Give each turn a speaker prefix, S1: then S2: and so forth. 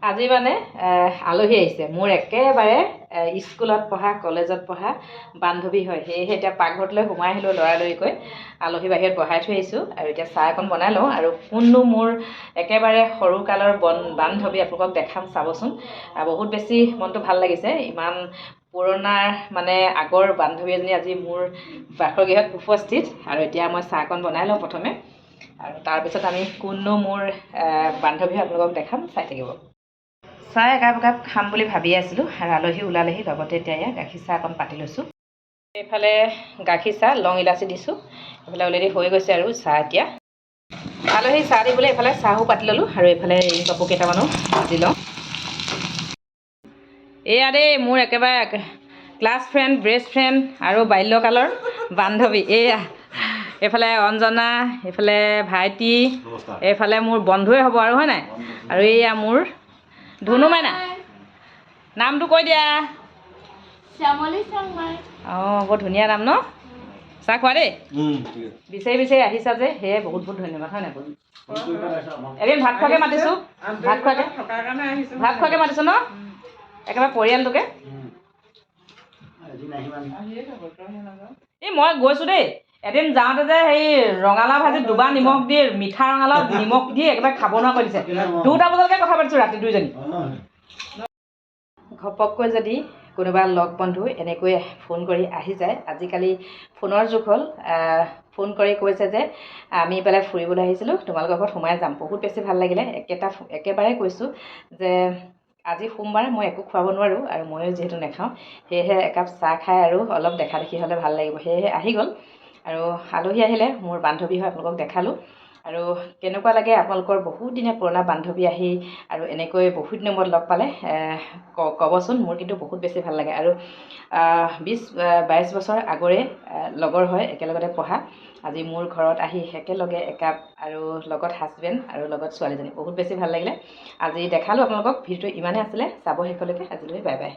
S1: আজি মানে আলহী আহিছে মোৰ একেবাৰে স্কুলত পঢ়া কলেজত পঢ়া বান্ধৱী হয় সেয়েহে এতিয়া পাকঘৰলৈ সোমাই আহিলোঁ লৰালৰিকৈ আলহী বাহিৰত বহাই থৈ আহিছোঁ আৰু এতিয়া চাহ অকণ বনাই লওঁ আৰু কোননো মোৰ একেবাৰে সৰুকালৰ বান্ধৱী আপোনালোকক দেখাম চাবচোন বহুত বেছি মনটো ভাল লাগিছে ইমান পুৰণা মানে আগৰ বান্ধৱী এজনী আজি মোৰ বাসগৃহত উপস্থিত আৰু এতিয়া মই চাহ অকণ বনাই লওঁ প্ৰথমে আৰু তাৰপিছত আমি কোননো মোৰ বান্ধৱী আপোনালোকক দেখাম চাই থাকিব চাহ একাপ খাম বুলি ভাবি আছিলোঁ আৰু আলহী ওলালেহি লগতে এতিয়া গাখীৰ চাহ অকণ পাতি লৈছোঁ এইফালে গাখীৰ চাহ লং ইলাচি দিছোঁ এইফালে অলৰেডি হৈ গৈছে আৰু চাহ এতিয়া আলহী চাহ দিবলৈ এইফালে চাহো পাতি ল'লোঁ আৰু এইফালে এই কাপোৰ কেইটামানো ভাজি লওঁ এয়া দেই মোৰ একেবাৰে ক্লাছ ফ্ৰেণ্ড বেষ্ট ফ্ৰেণ্ড আৰু বাল্যকালৰ বান্ধৱী এয়া এইফালে অঞ্জনা এইফালে ভাইটি এইফালে মোৰ বন্ধুৱে হ'ব আৰু হয় নাই আৰু এয়া মোৰ ধুনু মাইনা নামটো কৈ দিয়া শ্যামলী শৰ্মা অঁ বৰ ধুনীয়া নাম ন চাহ খোৱা দেই বিচাৰি বিচাৰি আহিছা যে সেয়ে বহুত বহুত ধন্যবাদ হয় নাই এদিন ভাত খোৱাকৈ মাতিছোঁ ভাত খোৱাকৈ মাতিছোঁ ন একেবাৰে পৰিয়ালটোকে এই মই গৈছোঁ দেই এদিন যাওঁতে যে সেই ৰঙালাও ভাজি দুবাৰ নিমখ দি মিঠা ৰঙালাও নিমখ দি একেবাৰে খাব নোৱাৰা কৰি দিছে 2টা বজালৈকে কথা পাতিছোঁ ৰাতি দুইজনী ঘপককৈ যদি কোনোবা লগ বন্ধু এনেকৈ ফোন কৰি আহি যায় আজিকালি ফোনৰ যুগ হ'ল ফোন কৰি কৈছে যে আমি পেলাই ফুৰিবলৈ আহিছিলোঁ তোমালোকৰ ঘৰত সোমাই যাম বহুত বেছি ভাল লাগিলে একেবাৰে কৈছোঁ যে আজি সোমবাৰ মই একো খুৱাব নোৱাৰোঁ আৰু ময়ো যিহেতু নাখাওঁ সেয়েহে একাপ চাহ খাই আৰু অলপ দেখা দেখি হ'লে ভাল লাগিব সেয়েহে আহি গ'ল আৰু আলহী আহিলে মোৰ বান্ধৱী হয় আপোনালোকক দেখালোঁ আৰু কেনেকুৱা লাগে আপোনালোকৰ বহুত দিনীয়া পুৰণা বান্ধৱী আহি আৰু এনেকৈ বহুত দিনৰ মূৰত লগ পালে ক'বচোন মোৰ কিন্তু বহুত বেছি ভাল লাগে আৰু 20-22 বছৰ আগৰে লগৰ হয় একেলগতে পঢ়া আজি মোৰ ঘৰত আহি একেলগে একাপ আৰু লগত হাজবেণ্ড আৰু লগত ছোৱালীজনী বহুত বেছি ভাল লাগিলে আজি দেখালোঁ আপোনালোকক ভিডিঅ'টো ইমানেই আছিলে চাব শেষলৈকে আজিলৈ বাই বাই